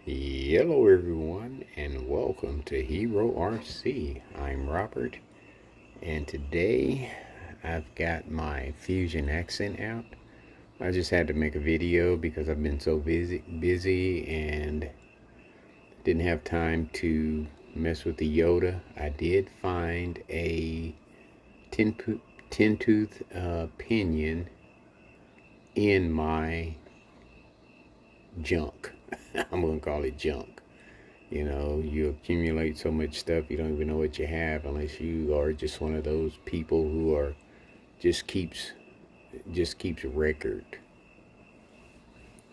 Hello everyone and welcome to HERORC. I'm Robert and today I've got my Fusion accent out. I just had to make a video because I've been so busy and didn't have time to mess with the Yoda. I did find a 10-tooth pinion in my junk. I'm gonna call it junk. You know, you accumulate so much stuff you don't even know what you have unless you are just one of those people who are just keeps a record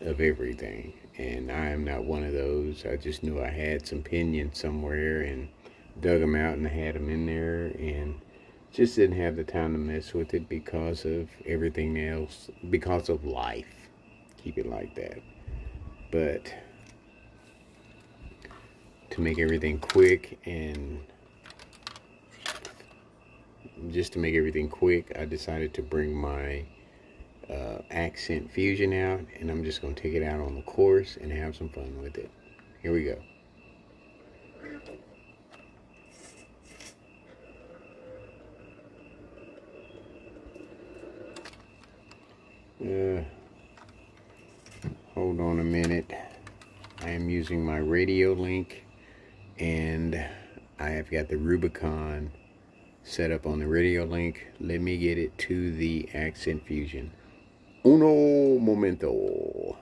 of everything. And I am not one of those. I just knew I had some pinions somewhere and dug them out and had them in there and just didn't have the time to mess with it because of everything else, because of life. Keep it like that. But to make everything quick and I decided to bring my Accent Fusion out, and I'm just going to take it out on the course and have some fun with it. Here we go. Hold on a minute. I am using my radio link, and I have got the Rubicon set up on the radio link. Let me get it to the Accent Fusion. Uno momento.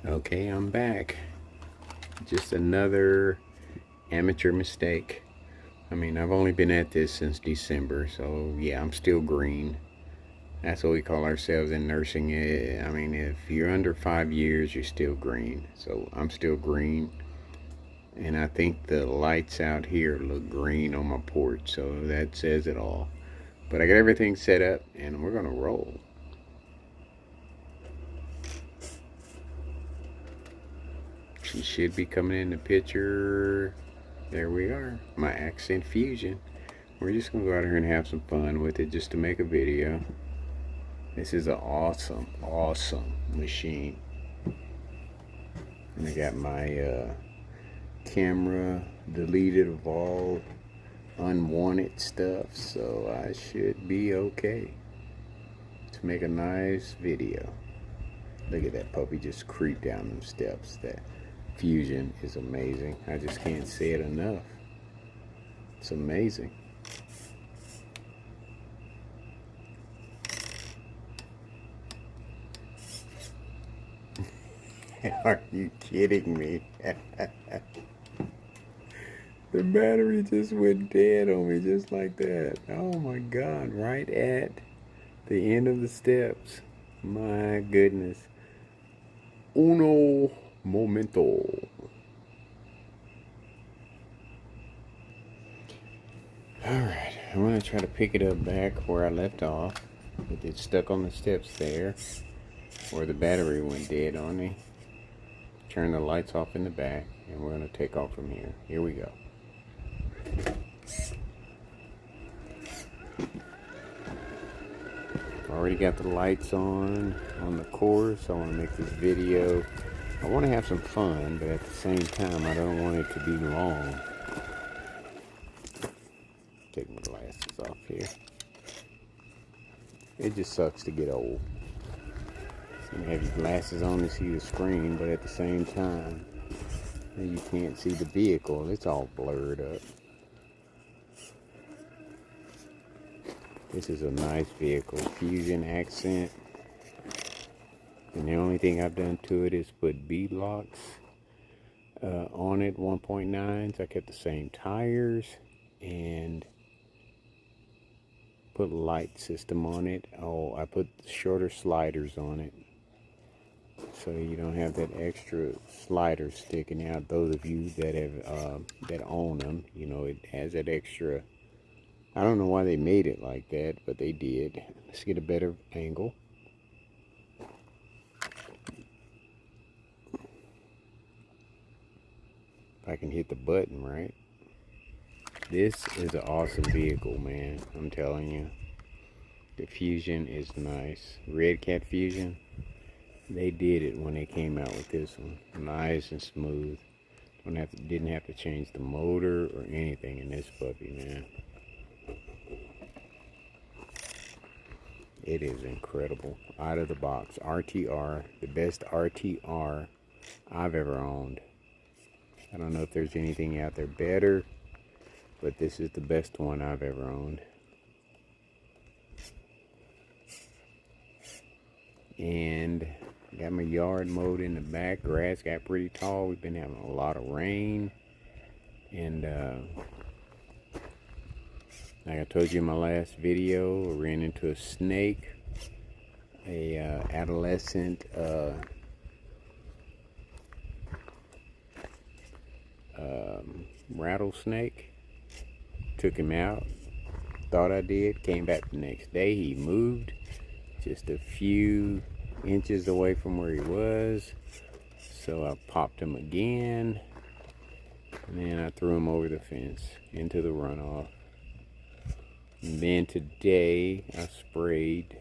Okay, I'm back. Just another amateur mistake. I mean, I've only been at this since December, so yeah, I'm still green. That's what we call ourselves in nursing. I mean, if you're under 5 years, you're still green. So I'm still green. And I think the lights out here look green on my porch, so that says it all. But I got everything set up, and we're gonna roll. She should be coming in the picture. There we are, my Accent Fusion. We're just gonna go out here and have some fun with it just to make a video. This is an awesome machine. And I got my camera deleted of all unwanted stuff, so I should be okay to make a nice video. Look at that puppy just creep down them steps. That Fusion is amazing. I just can't say it enough. It's amazing. Are you kidding me? The battery just went dead on me just like that. Oh my God, right at the end of the steps. My goodness. Uno momento. Alright, I'm going to try to pick it up back where I left off. It's stuck on the steps there where the battery went dead on me. Turn the lights off in the back, and we're going to take off from here. Here we go. Already got the lights on the course. I want to make this video. I want to have some fun, but at the same time, I don't want it to be long. Take my glasses off here. It just sucks to get old. You have your glasses on to see the screen, but at the same time, you can't see the vehicle. It's all blurred up. This is a nice vehicle, Fusion Accent. And the only thing I've done to it is put bead locks on it, 1.9s. I kept the same tires and put a light system on it. Oh, I put shorter sliders on it, so you don't have that extra slider sticking out. Those of you that have that own them, you know, it has that extra. I don't know why they made it like that, but they did. Let's get a better angle. If I can hit the button right. This is an awesome vehicle, man. I'm telling you. The Fusion is nice. Red Cat Fusion. They did it when they came out with this one. Nice and smooth. Didn't have to change the motor or anything in this puppy, man. It is incredible. Out of the box. RTR. The best RTR I've ever owned. I don't know if there's anything out there better, but this is the best one I've ever owned. And got my yard mowed in the back. Grass got pretty tall. We've been having a lot of rain. And like I told you in my last video, I ran into a snake. A adolescent rattlesnake. Took him out. Thought I did. Came back the next day. He moved just a few inches away from where he was. So I popped him again. And then I threw him over the fence into the runoff. And then today I sprayed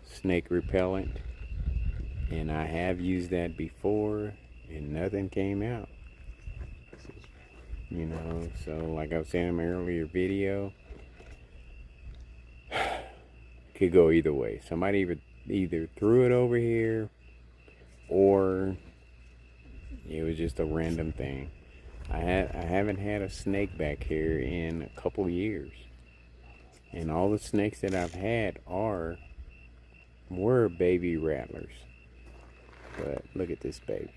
snake repellent. And I have used that before and nothing came out. You know, so like I was saying in my earlier video, could go either way. Somebody either threw it over here or it was just a random thing. I haven't had a snake back here in a couple years. And all the snakes that I've had were baby rattlers. But look at this baby.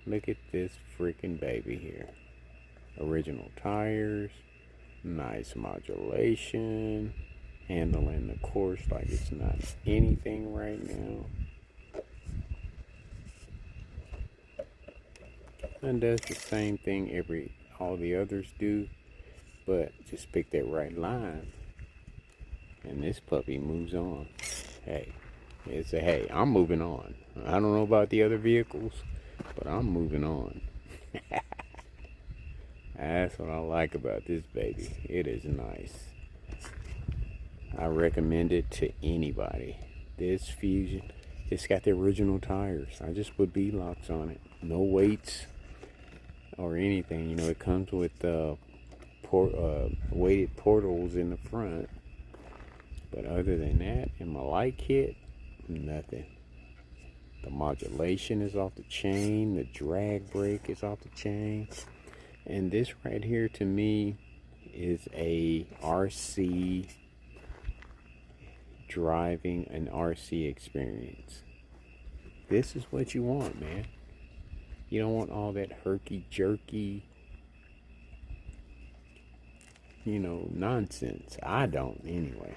Look at this freaking baby here. Original tires, nice modulation, handling the course like it's not anything right now. And does the same thing all the others do, but just pick that right line. And this puppy moves on. Hey, it's a hey, I'm moving on. I don't know about the other vehicles, but I'm moving on. That's what I like about this baby. It is nice. I recommend it to anybody. This Fusion, it's got the original tires. I just put B-locks on it. No weights or anything. You know, it comes with weighted portals in the front. But other than that, in my light kit, nothing. The modulation is off the chain. The drag brake is off the chain. And this right here to me is a RC driving an RC experience. This is what you want, man. You don't want all that herky-jerky, you know, nonsense. I don't, anyway.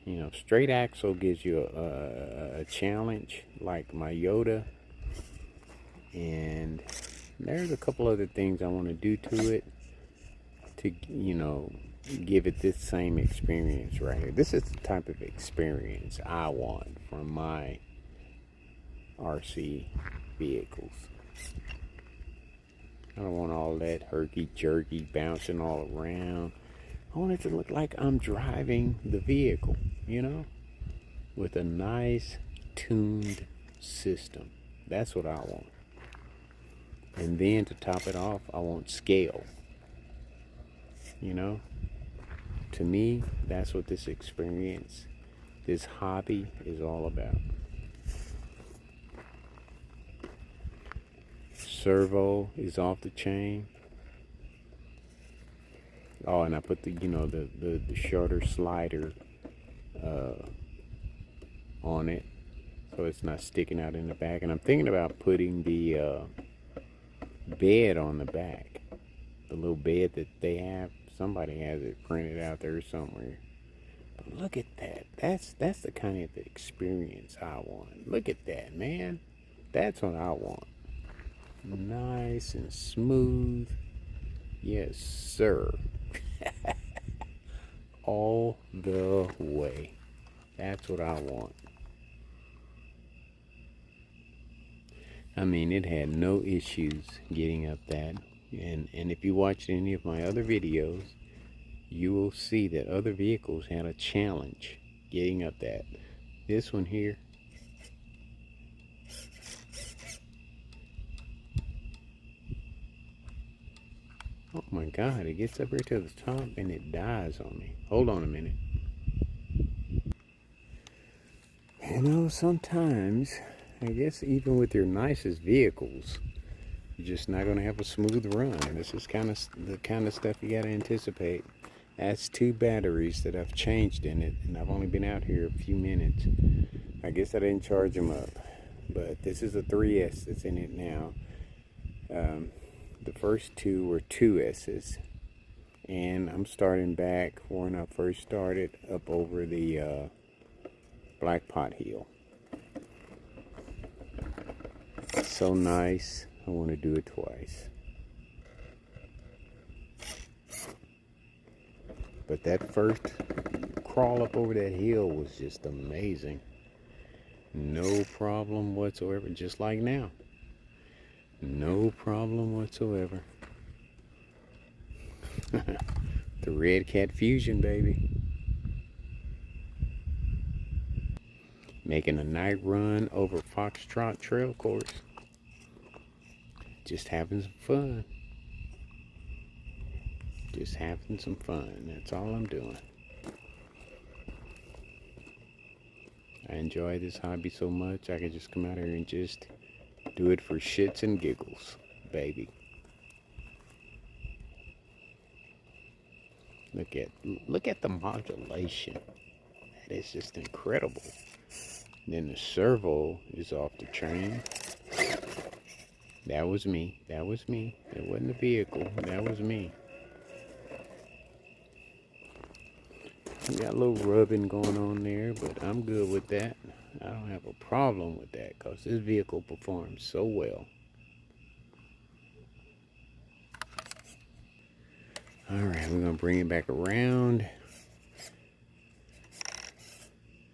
You know, straight axle gives you a challenge, like my Yoda. And there's a couple other things I want to do to it to, you know, give it this same experience right here. This is the type of experience I want from my RC vehicles. I don't want all that herky-jerky bouncing all around. I want it to look like I'm driving the vehicle, you know, with a nice tuned system. That's what I want. And then to top it off, I want scale. You know, to me, that's what this experience, this hobby is all about. Servo is off the chain. Oh, and I put the, you know, the shorter slider on it, so it's not sticking out in the back. And I'm thinking about putting the bed on the back, the little bed that they have. Somebody has it printed out there somewhere. But look at that. That's the kind of experience I want. Look at that, man. That's what I want. Nice and smooth. Yes, sir. All the way. That's what I want. I mean, it had no issues getting up that. And if you watch any of my other videos, you will see that other vehicles had a challenge getting up that. this one here. Oh my God, it gets up here to the top and it dies on me. Hold on a minute. You know, sometimes, I guess even with your nicest vehicles, you're just not going to have a smooth run. This is the kind of stuff you got to anticipate. That's 2 batteries that I've changed in it, and I've only been out here a few minutes. I guess I didn't charge them up, but this is a 3S that's in it now. The first 2 were 2S's, and I'm starting back when I first started up over the Black Pot Hill. It's so nice. I want to do it twice. But that first crawl up over that hill was just amazing. No problem whatsoever, just like now. No problem whatsoever. The Red Cat Fusion, baby. Making a night run over Foxtrot Trail Course. Just having some fun. Just having some fun. That's all I'm doing. I enjoy this hobby so much, I can just come out here and just do it for shits and giggles, baby. Look at the modulation. That is just incredible. And then the servo is off the chain. That was me. That was me. It wasn't the vehicle. That was me. Got a little rubbing going on there, but I'm good with that. I don't have a problem with that because this vehicle performs so well. Alright, we're going to bring it back around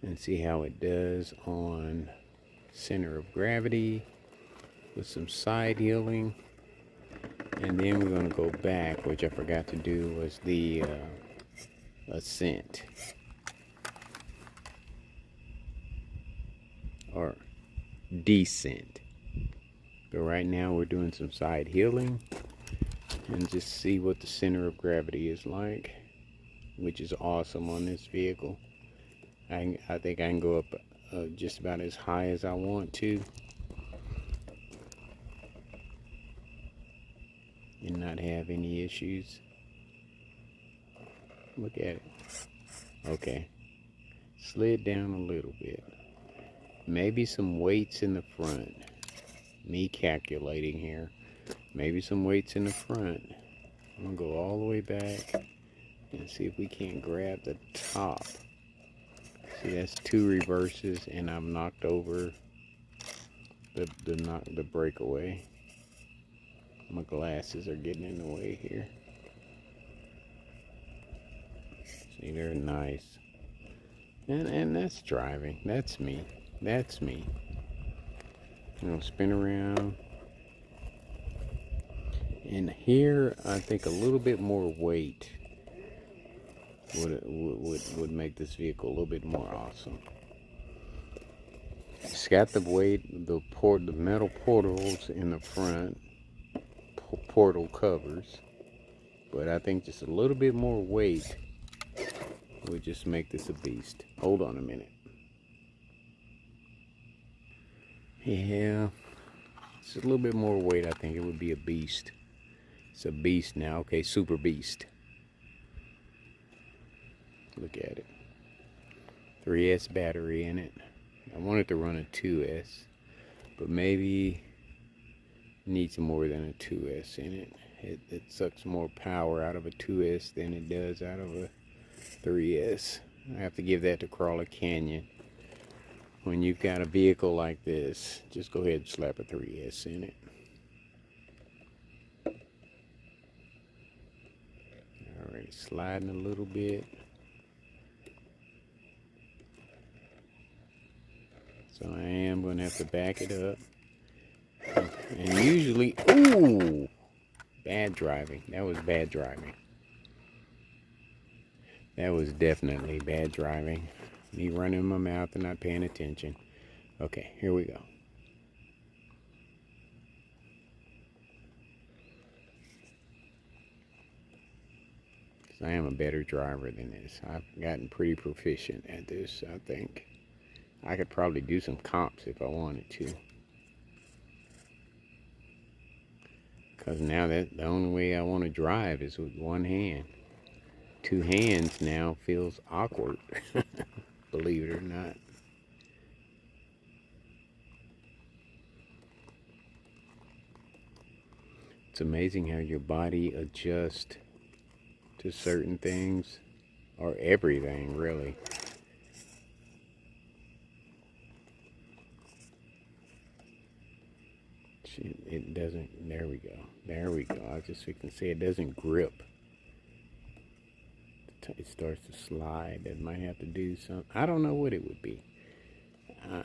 and see how it does on center of gravity with some side healing. And then we're going to go back, which I forgot to do was the Accent or Descent. But right now we're doing some side healing and just see what the center of gravity is like, which is awesome on this vehicle. I think I can go up just about as high as I want to and not have any issues. Look at it. Okay. Slid down a little bit. Maybe some weights in the front. Me calculating here. Maybe some weights in the front. I'm going to go all the way back and see if we can't grab the top. See, that's 2 reverses and I've knocked over the breakaway. My glasses are getting in the way here. See, they're nice. And that's driving. That's me. That's me. I'm going to spin around. And here, I think a little bit more weight would make this vehicle a little bit more awesome. It's got the weight, the metal portals in the front, portal covers. But I think just a little bit more weight would just make this a beast. Hold on a minute. Yeah, just a little bit more weight, I think it would be a beast. It's a beast now. Okay, super beast. Look at it. 3S battery in it. I wanted to run a 2S, but maybe needs more than a 2S in it. It sucks more power out of a 2S than it does out of a 3S. I have to give that to Crawler Canyon. When you've got a vehicle like this, just go ahead and slap a 3S in it. Alright, sliding a little bit. So I am going to have to back it up. And usually, ooh, bad driving. That was bad driving. That was definitely bad driving. Me running my mouth and not paying attention. Okay, here we go. I am a better driver than this. I've gotten pretty proficient at this, I think. I could probably do some comps if I wanted to. Because now that the only way I want to drive is with one hand. Two hands now feels awkward, believe it or not. It's amazing how your body adjusts to certain things, or everything really. It doesn't, there we go. I just can say it doesn't grip. It starts to slide. That might have to do something. I don't know what it would be.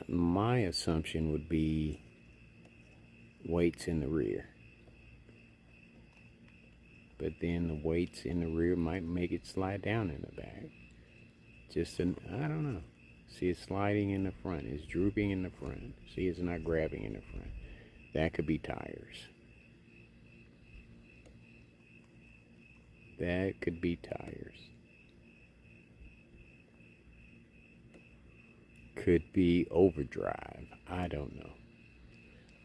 My assumption would be weights in the rear. But then the weights in the rear might make it slide down in the back. I don't know. See, it's sliding in the front. It's drooping in the front. See, it's not grabbing in the front. That could be tires. That could be tires. Could be overdrive. I don't know.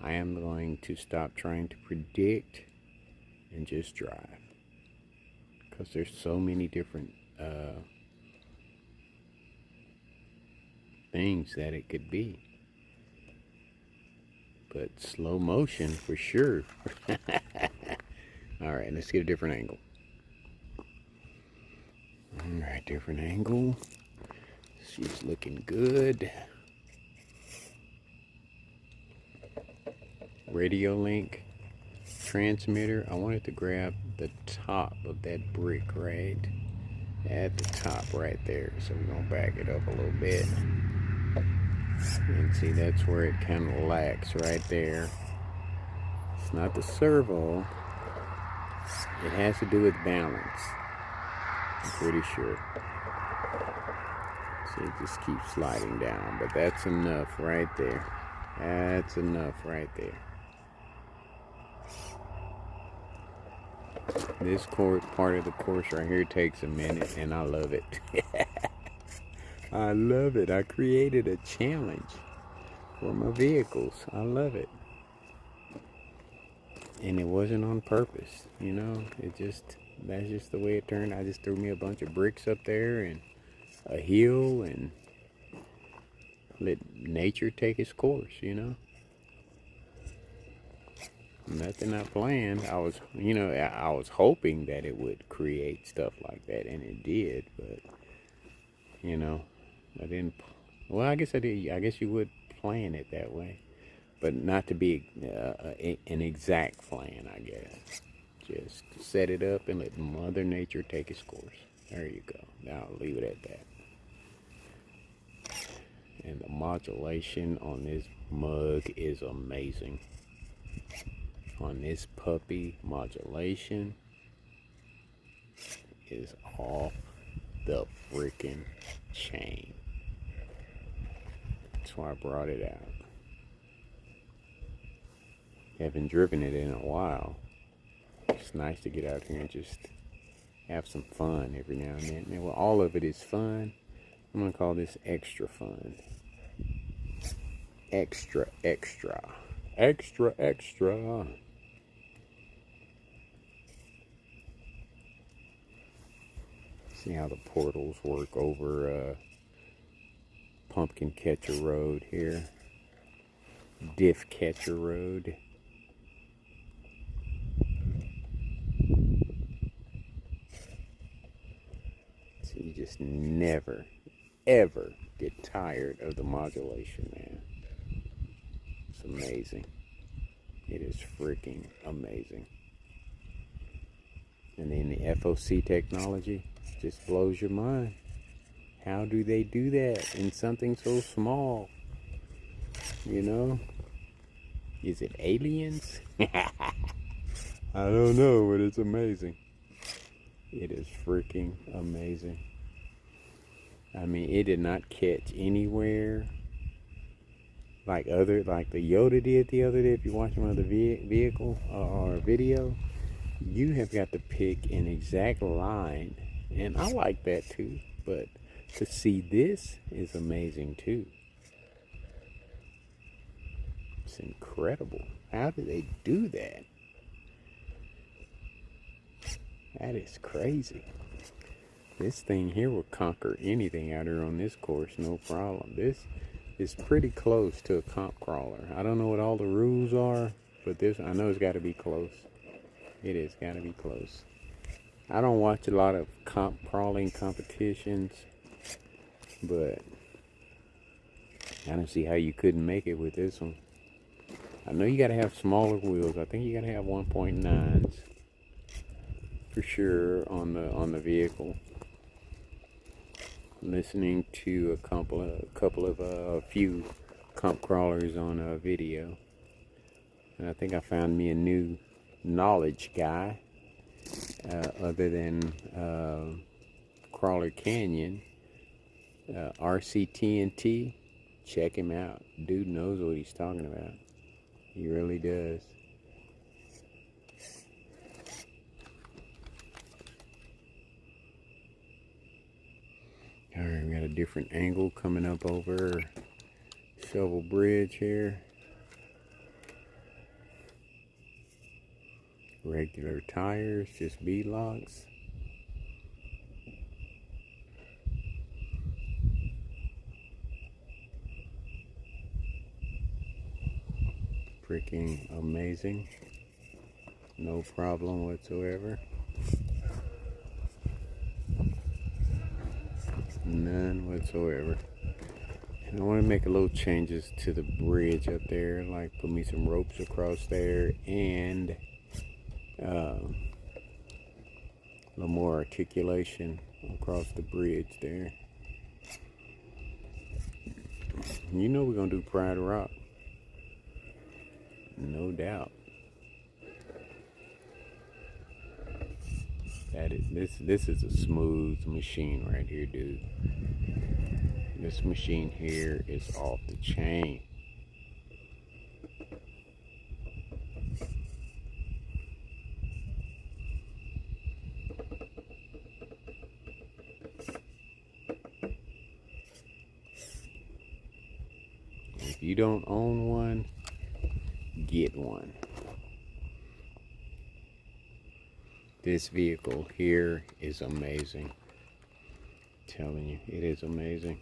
I am going to stop trying to predict and just drive. Because there's so many different things that it could be. But slow motion for sure. Alright, let's get a different angle. Alright, different angle. She's looking good. Radio link transmitter. I wanted to grab the top of that brick right at the top right there. So we're going to back it up a little bit. And see, that's where it kind of lacks right there. It's not the servo. It has to do with balance. I'm pretty sure. See, it just keeps sliding down. But that's enough right there. That's enough right there. This part of the course right here takes a minute, and I love it. I love it. I created a challenge for my vehicles. I love it. And it wasn't on purpose, you know. That's just the way it turned. I just threw me a bunch of bricks up there and a hill and let nature take its course, you know. Nothing I planned. I was hoping that it would create stuff like that, and it did, but, you know, I didn't. Well, I guess I did. I guess you would plan it that way, but not to be an exact plan. I guess just set it up and let Mother Nature take its course. There you go. Now I'll leave it at that. And the modulation on this mug is amazing. On this puppy, modulation is off the freaking chain. That's why I brought it out. Haven't driven it in a while. It's nice to get out here and just have some fun every now and then. And well, all of it is fun. I'm gonna call this extra fun. Extra, extra. Extra, extra. See how the portals work over Pumpkin Catcher Road here. Diff Catcher Road. So you just never, ever get tired of the modulation, man. It's amazing. It is freaking amazing. And then the FOC technology just blows your mind. How do they do that in something so small? You know? Is it aliens? I don't know, but it's amazing. It is freaking amazing. I mean, it did not catch anywhere like the Yoda did the other day. If you're watching one of the vehicle or video, you have got to pick an exact line, and I like that too. But to see this is amazing too. It's incredible. How do they do that? That is crazy. This thing here will conquer anything out here on this course, no problem. This is pretty close to a comp crawler. I don't know what all the rules are, but this, I know it's got to be close. It has got to be close. I don't watch a lot of comp crawling competitions, but I don't see how you couldn't make it with this one. I know you got to have smaller wheels. I think you got to have 1.9s for sure on the vehicle. Listening to a few comp crawlers on a video, and I think I found me a new knowledge guy other than Crawler Canyon, RCTNT. Check him out. Dude knows what he's talking about. He really does. Alright, we got a different angle coming up over Shovel Bridge here. Regular tires, just beadlocks. Freaking amazing. No problem whatsoever. None whatsoever. And I want to make a little changes to the bridge up there, like put me some ropes across there and a little more articulation across the bridge there. You know we're gonna do Pride Rock, no doubt. That is this is a smooth machine right here, dude. This machine here is off the chain. If you don't own one, get one. This vehicle here is amazing. I'm telling you, it is amazing.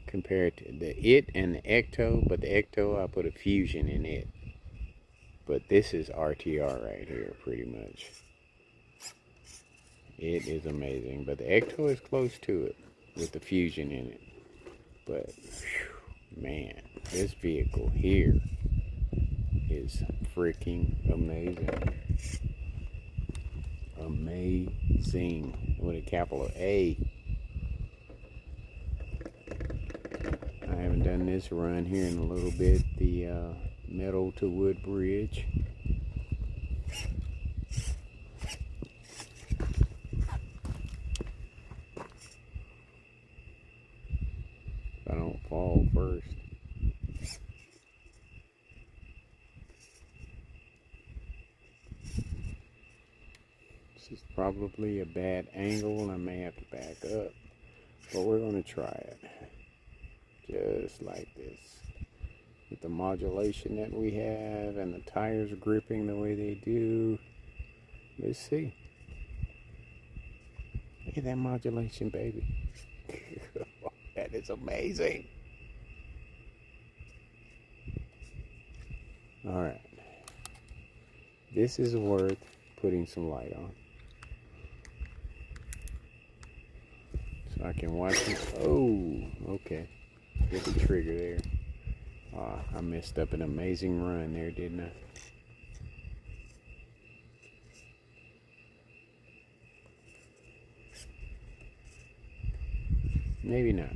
Compared to it and the Ecto, but the Ecto, I put a Fusion in it. But this is RTR right here, pretty much. It is amazing, but the Ecto is close to it with the Fusion in it. But, whew, man, this vehicle here is freaking amazing. Amazing, with a capital A. I haven't done this run here in a little bit, the metal to wood bridge. If I don't fall first. This is probably a bad angle and I may have to back up, but we're going to try it. Just like this. With the modulation that we have and the tires gripping the way they do. Let's see. Look at that modulation, baby. That is amazing. Alright. This is worth putting some light on. So I can watch it. Oh, okay. Get the trigger there. I messed up an amazing run there, didn't I? Maybe not.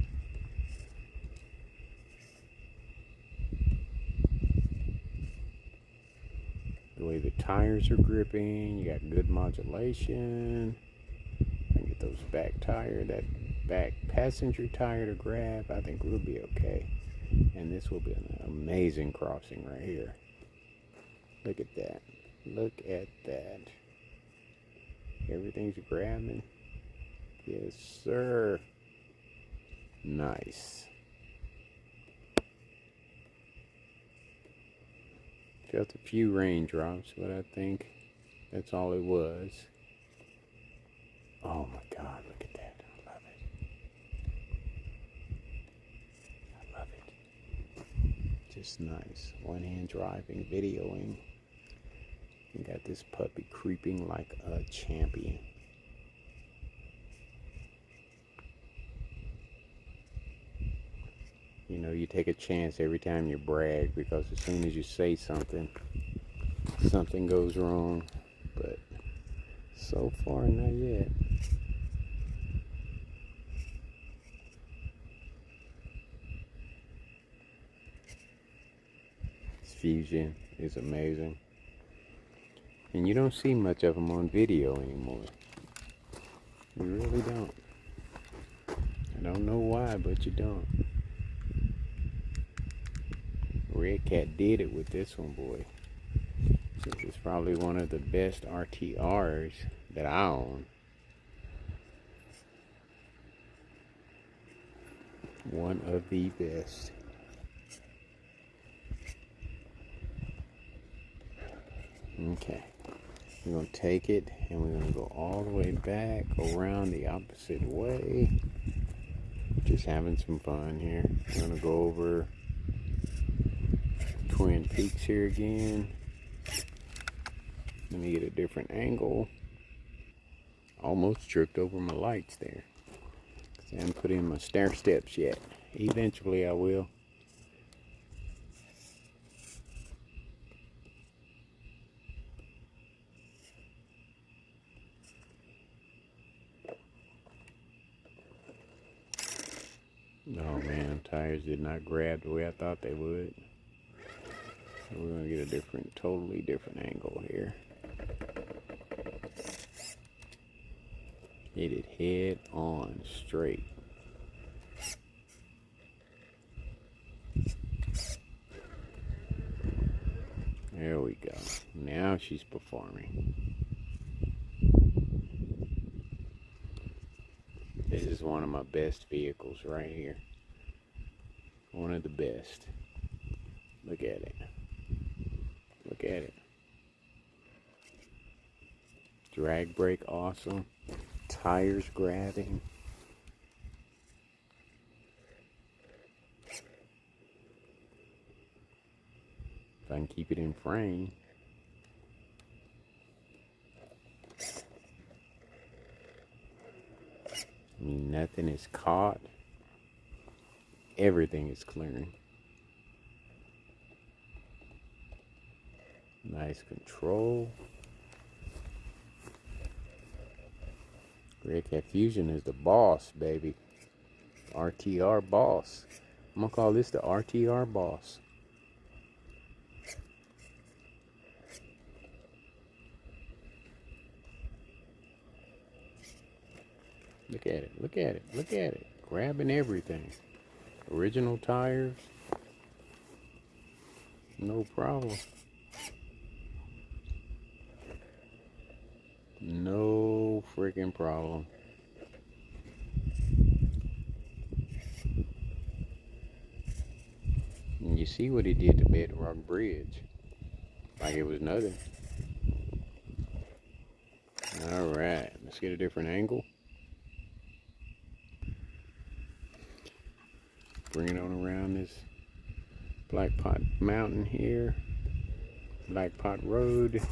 The way the tires are gripping, you got good modulation. I can get those back tire, that back passenger tire to grab, I think we'll be okay. And this will be an amazing crossing right here. Look at that. Look at that. Everything's grabbing. Yes, sir. Nice. Felt a few raindrops, but I think that's all it was. Oh my God, look at that. I love it. I love it. Just nice. One hand driving, videoing. You got this puppy creeping like a champion. You know, you take a chance every time you brag, because as soon as you say something, something goes wrong. But so far, not yet. This Fusion is amazing. And you don't see much of them on video anymore. You really don't. I don't know why, but you don't. Red Cat did it with this one, boy. This is probably one of the best RTRs that I own. One of the best. Okay. We're going to take it and we're going to go all the way back around the opposite way. Just having some fun here. We're going to go over Twin Peaks here again. Let me get a different angle. Almost tripped over my lights there. I haven't put in my stair steps yet. Eventually I will. Oh man, tires did not grab the way I thought they would. So we're going to get a totally different angle here. Hit it head on, straight. There we go. Now she's performing. This is one of my best vehicles right here. One of the best. Look at it. Look at it. Drag brake awesome. Tires grabbing. If I can keep it in frame. I mean, nothing is caught. Everything is clearing. Nice control. Red Cat Fusion is the boss, baby. RTR boss. I'm gonna call this the RTR boss. Look at it, look at it, look at it. Grabbing everything. Original tires. No problem. No freaking problem. And you see what he did to Bedrock Bridge. Like it was nothing. Alright, let's get a different angle. Bring it on around this Black Pot Mountain here. Black Pot Road.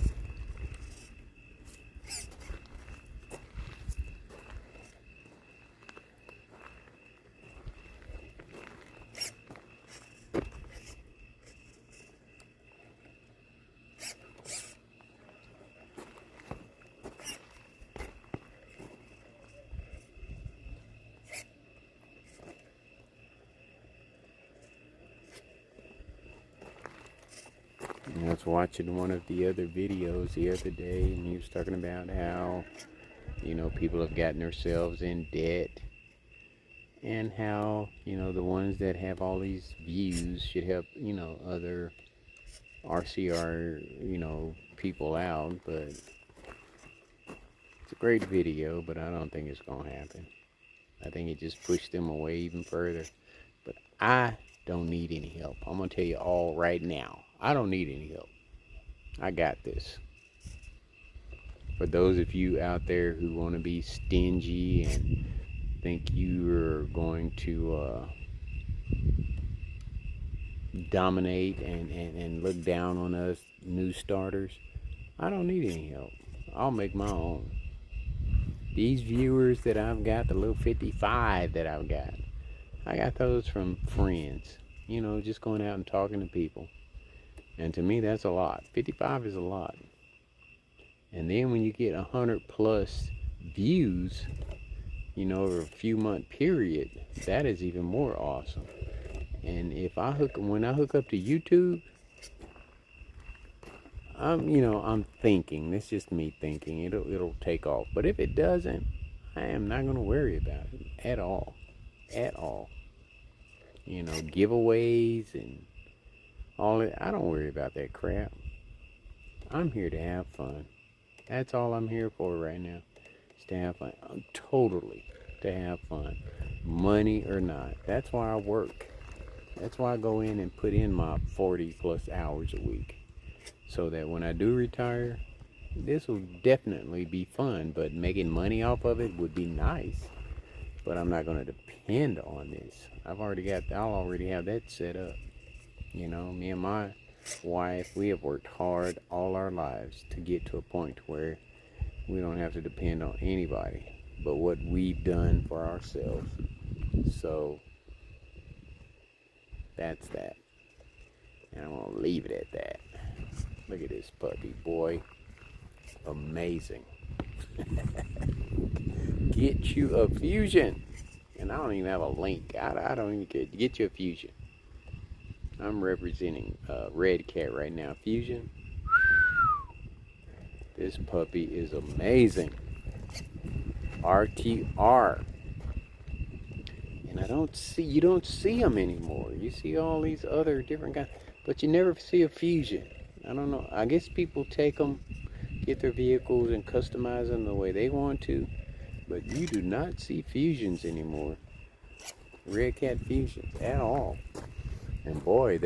I was watching one of the other videos the other day, and he was talking about how you know, people have gotten themselves in debt, and how, you know, the ones that have all these views should help, you know, other RCR, you know, people out. But it's a great video, but I don't think it's gonna happen. I think it just pushed them away even further. But I don't need any help. I'm gonna tell you all right now, I don't need any help. I got this. For those of you out there who want to be stingy and think you're going to dominate and look down on us new starters, I don't need any help. I'll make my own. These viewers that I've got, the little 55 that I've got, I got those from friends. You know, just going out and talking to people. And to me, that's a lot. 55 is a lot. And then when you get 100 plus views, you know, over a few month period, that is even more awesome. And when I hook up to YouTube, I'm thinking, this is just me thinking, it'll take off. But if it doesn't, I am not going to worry about it at all. At all. You know, giveaways and all that. I don't worry about that crap. I'm here to have fun. That's all I'm here for right now, is to have fun. Totally to have fun, money or not. That's why I work. That's why I go in and put in my 40 plus hours a week, so that when I do retire, this will definitely be fun. But making money off of it would be nice, but I'm not going to depend on this. I'll already have that set up. You know, me and my wife, we have worked hard all our lives to get to a point where we don't have to depend on anybody but what we've done for ourselves. So that's that, and I'm gonna leave it at that. Look at this puppy, boy. Amazing. Get you a Fusion. And I don't even have a link. I don't even care. Get you a Fusion. I'm representing Red Cat right now. Fusion. This puppy is amazing. RTR. And you don't see them anymore. You see all these other different guys, but you never see a Fusion. I don't know. I guess people take them, get their vehicles and customize them the way they want to, but you do not see Fusions anymore. Red Cat Fusions at all. And boy,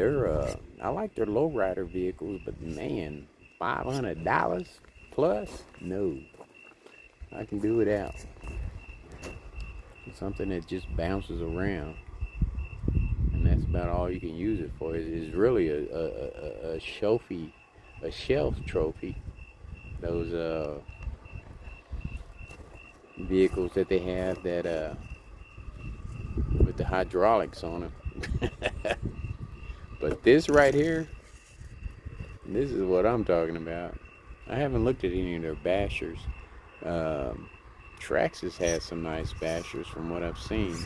I like their lowrider vehicles, but man, $500 plus? No. I can do without. It's something that just bounces around. And that's about all you can use it for. It's really a shelf trophy. Those vehicles that they have that with the hydraulics on them. But this right here, this is what I'm talking about. I haven't looked at any of their bashers. Traxxas has some nice bashers from what I've seen.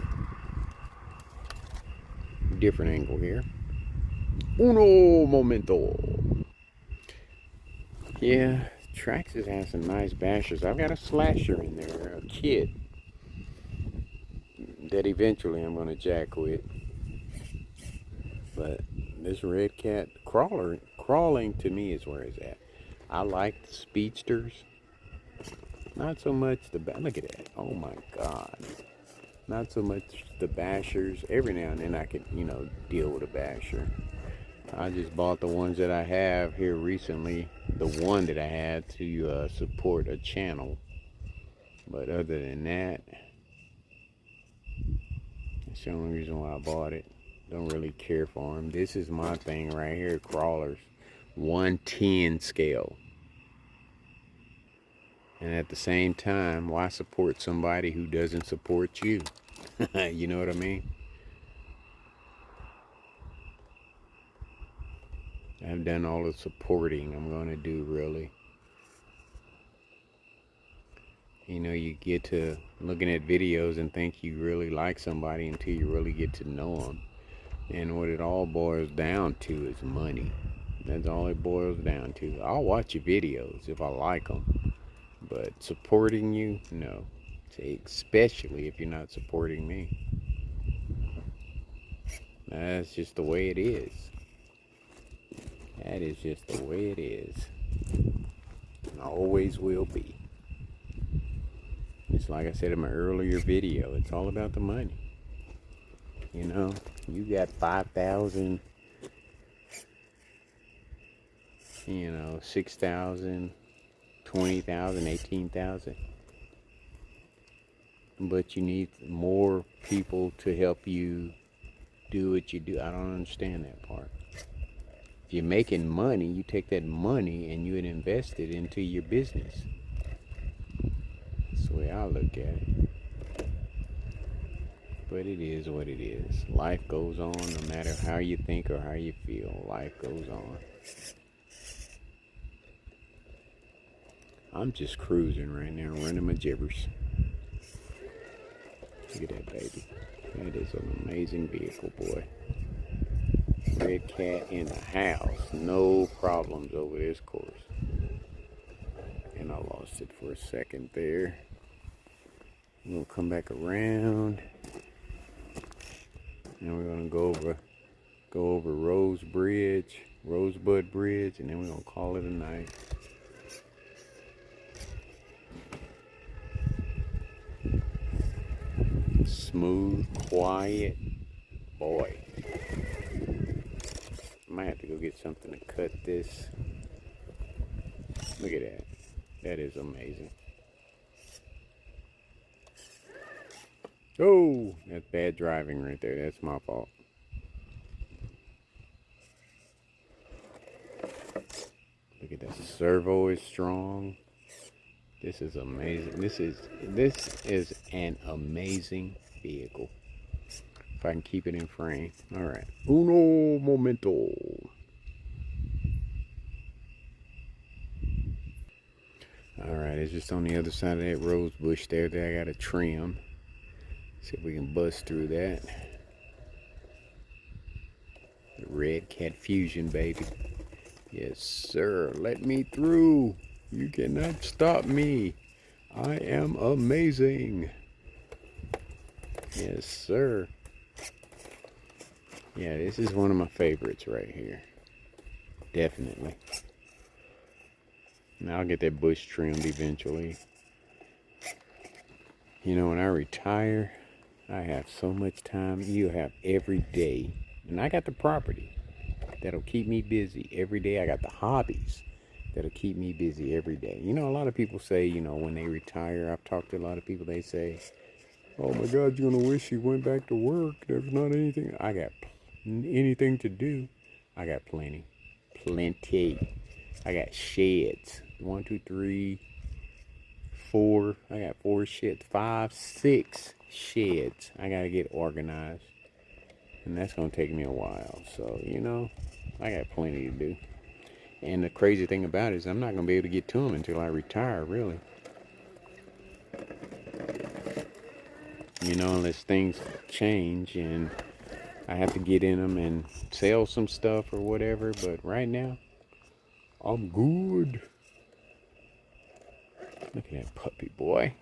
Different angle here. Uno momento. Yeah, Traxxas has some nice bashers. I've got a slasher in there, a kit, that eventually I'm going to jack with. But this Red Cat crawling to me is where it's at. I like the speedsters. Not so much look at that. Oh my God. Not so much the bashers. Every now and then I could, deal with a basher. I just bought the ones that I have here recently. The one that I had to support a channel. But other than that, that's the only reason why I bought it. Don't really care for them. This is my thing right here, crawlers. 110 scale. And at the same time, why support somebody who doesn't support you? You know what I mean? I've done all the supporting I'm going to do, really. You get to looking at videos and think you really like somebody until you really get to know them. And what it all boils down to is money. That's all it boils down to. I'll watch your videos if I like them. But supporting you, no. Especially if you're not supporting me. That's just the way it is. That is just the way it is. And always will be. It's like I said in my earlier video, it's all about the money. You know, you got 5,000, 6,000, 20,000, 18,000. But you need more people to help you do what you do. I don't understand that part. If you're making money, you take that money and you would invest it into your business. That's the way I look at it. But it is what it is. Life goes on no matter how you think or how you feel. Life goes on. I'm just cruising right now, running my gibbers. Look at that baby. That is an amazing vehicle, boy. Red cat in the house. No problems over this course. And I lost it for a second there. I'm going to come back around. And we're going to go over Rosebud Bridge, and then we're going to call it a night. Smooth, quiet, boy. I might have to go get something to cut this. Look at that. That is amazing. Oh, that's bad driving right there. That's my fault. Look at that. Servo is strong. This is amazing. This is an amazing vehicle. If I can keep it in frame. All right. Uno momento. All right. It's just on the other side of that rose bush there that I got to trim. See if we can bust through that. The Red Cat Fusion, baby. Yes, sir. Let me through. You cannot stop me. I am amazing. Yes, sir. Yeah, this is one of my favorites right here. Definitely. Now I'll get that bush trimmed eventually. You know, when I retire, I have so much time. You have every day. And I got the property that'll keep me busy every day. I got the hobbies that'll keep me busy every day. You know, a lot of people say, you know, when they retire, I've talked to a lot of people, they say, oh my God, you're going to wish you went back to work. There's not anything. I got anything to do. I got plenty. I got sheds. 1, 2, 3, 4. I got 4 sheds. 5, 6 sheds. I got to get organized. And that's going to take me a while. So, you know, I got plenty to do. And the crazy thing about it is I'm not going to be able to get to them until I retire, really. You know, unless things change and I have to get in them and sell some stuff or whatever. But right now, I'm good. Look at that puppy, boy.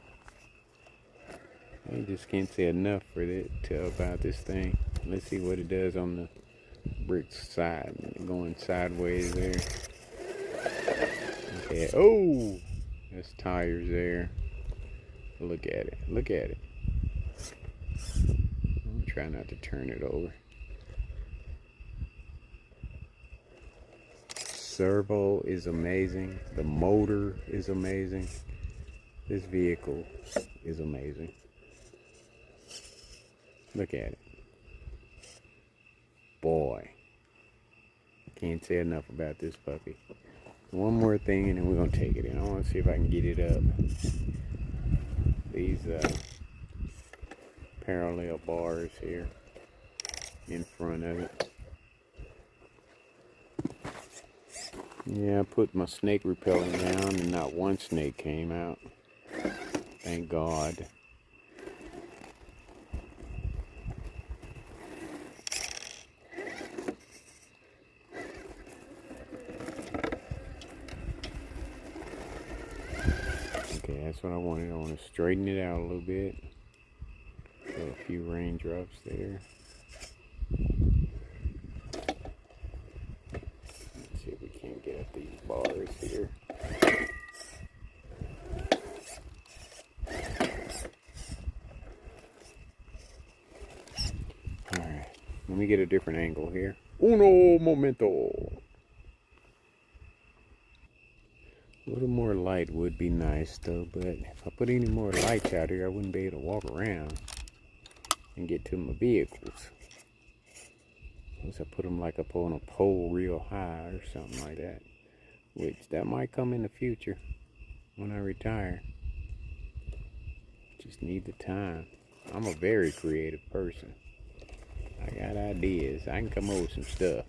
I just can't say enough for it about this thing. Let's see what it does on the brick side, going sideways there. Okay. Oh, there's tires there. Look at it. Look at it. I'm trying not to turn it over. Servo is amazing. The motor is amazing. This vehicle is amazing. Look at it. Boy. Can't say enough about this puppy. One more thing and then we're going to take it in. I want to see if I can get it up. These parallel bars here in front of it. Yeah, I put my snake repellent down and not one snake came out. Thank God. that's what I wanted. I want to straighten it out a little bit. Put a few raindrops there. Let's see if we can't get up these bars here. Alright, let me get a different angle here. Uno momento. A little more light would be nice though, but if I put any more lights out here, I wouldn't be able to walk around and get to my vehicles. Unless I put them like up on a pole real high or something like that. Which that might come in the future when I retire. Just need the time. I'm a very creative person. I got ideas. I can come up with some stuff.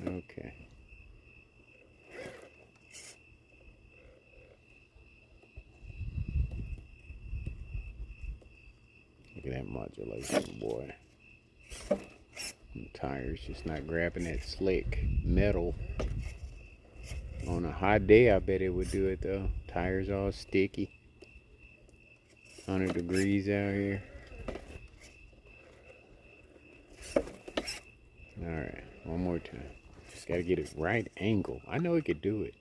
Okay. Look at that modulation, boy. The tires just not grabbing that slick metal. On a hot day, I bet it would do it though. Tires all sticky. 100 degrees out here. Alright, one more time. Just gotta get it right angle. I know it could do it.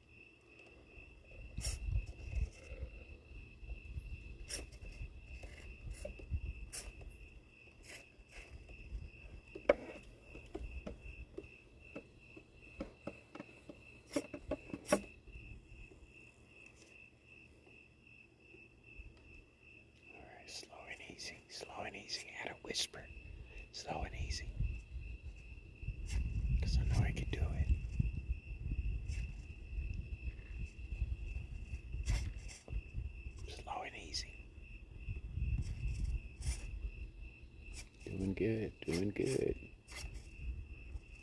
Slow and easy, slow and easy. I had a whisper. Slow and easy. Because I know I can do it. Slow and easy. Doing good, doing good.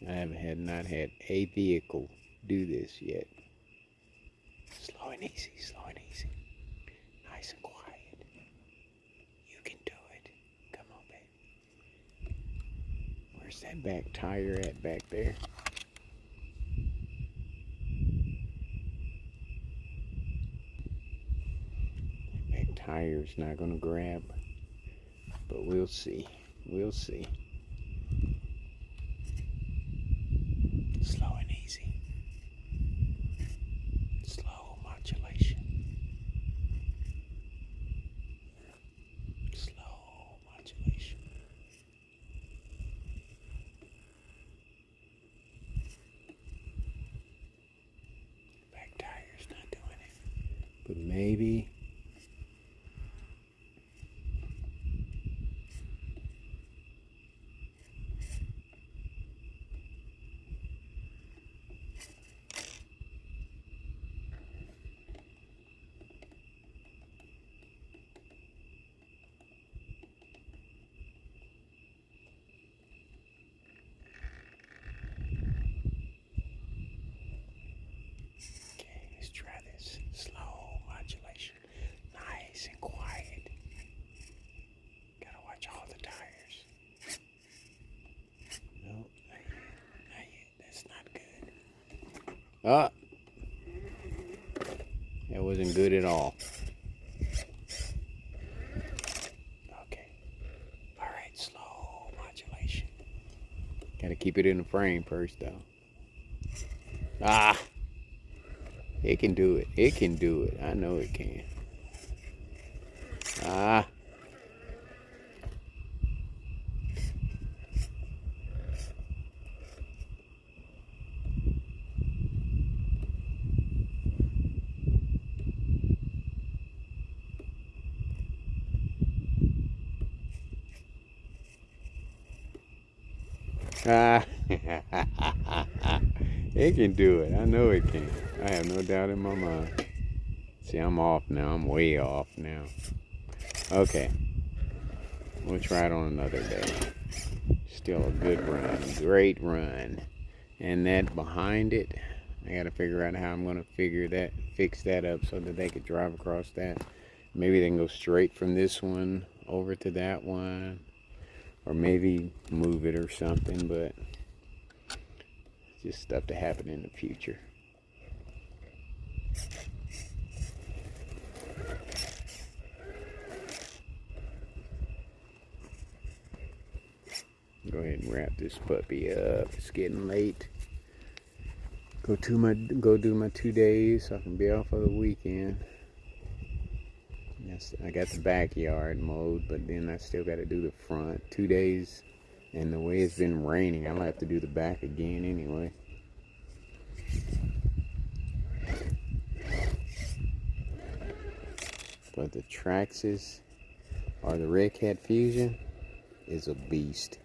I haven't not had a vehicle do this yet. Slow and easy, slow and easy. Nice and quiet. You can do it. Come on, baby. Where's that back tire at back there? That back tire's not gonna grab, but we'll see. We'll see. Slow and easy. Slow modulation. Slow modulation. Back tire's not doing it. But maybe. Slow modulation, nice and quiet. Gotta watch all the tires. No, not yet. That's not good. Ah, that wasn't good at all. Okay, all right, slow modulation. Gotta keep it in the frame first, though. Ah. It can do it. It can do it. I know it can. Ah. Ah. It can do it. I know it can. I have no doubt in my mind. See, I'm off now. I'm way off now. Okay. We'll try it on another day. Still a good run. Great run. And that behind it, I got to figure out how I'm going to fix that up so that they could drive across that. Maybe they can go straight from this one over to that one. Or maybe move it or something, but just stuff to happen in the future. go ahead and wrap this puppy up. It's getting late. Go do my 2 days so I can be off for the weekend. Yes, I got the backyard mowed, but then I still got to do the front 2 days. And the way it's been raining, I'll have to do the back again anyway. But the Traxxas or the Red Cat Fusion is a beast.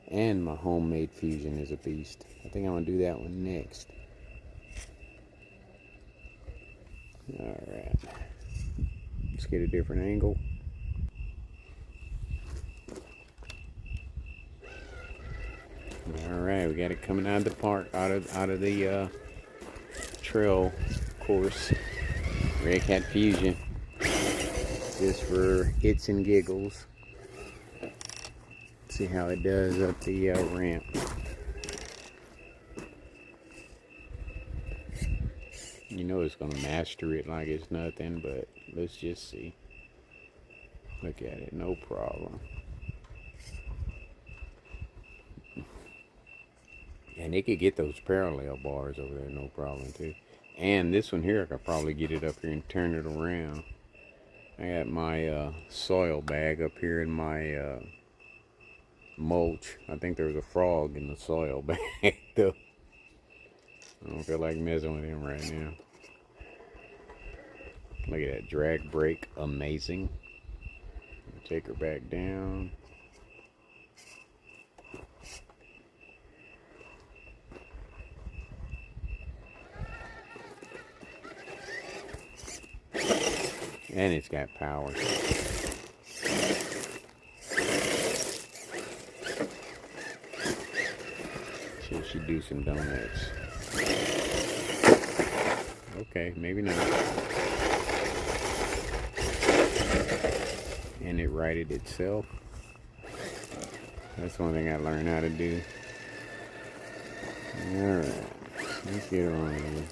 And my homemade Fusion is a beast. I think I'm going to do that one next. Alright. Let's get a different angle. Alright, we got it coming out of the park, out of the trail course. Red Cat Fusion. Just for hits and giggles. See how it does up the ramp. You know it's gonna master it like it's nothing, but let's just see. Look at it, no problem. And it could get those parallel bars over there, no problem too. And this one here, I could probably get it up here and turn it around. I got my soil bag up here in my mulch. I think there was a frog in the soil bag though. I don't feel like messing with him right now. Look at that drag brake, amazing. Take her back down. And it's got power. She should do some donuts. Okay, maybe not. And it righted itself. That's one thing I learned how to do. Alright, let's get her on here.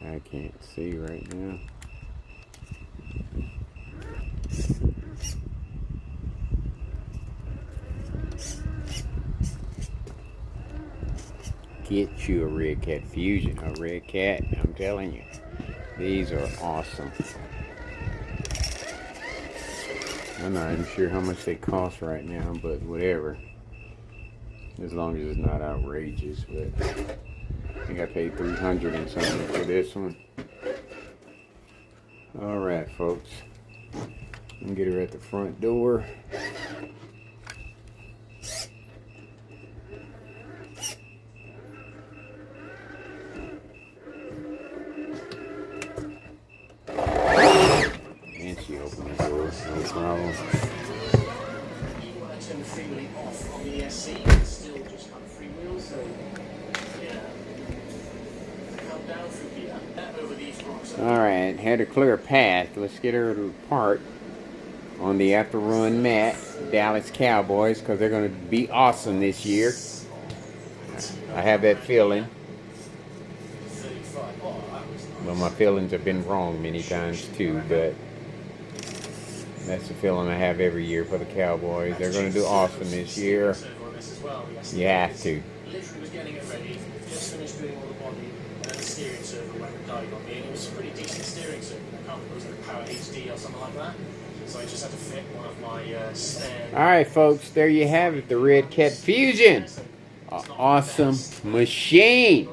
I can't see right now. Get you a Red Cat Fusion, a Red Cat, I'm telling you. These are awesome. I'm not even sure how much they cost right now, but whatever. As long as it's not outrageous, but I think I paid $300 and something for this one. Alright, folks. I'm gonna get her at the front door. And she opened the door, no problem. Alright, had to clear a path. Let's get her to park on the after run mat, Dallas Cowboys, because they're going to be awesome this year. I have that feeling. Well, my feelings have been wrong many times too, but that's the feeling I have every year for the Cowboys. They're going to do awesome this year. You have to. Literally was getting it ready, just finished doing all the body, and then the steering circle went and died on me, and it was a pretty decent steering circle. I can't remember, it was like a Power HD or something like that. So I just had to fit one of my stairs. Alright, folks, there you have it, the Red Cat Fusion. Awesome machine.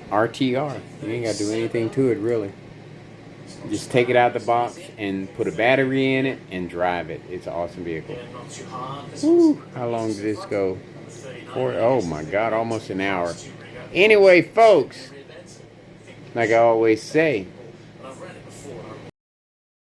RTR. You ain't got to do anything to it, really. Just take it out of the box and put a battery in it and drive it. It's an awesome vehicle. Woo, how long did this go? Oh my God, almost an hour. Anyway, folks, like I always say,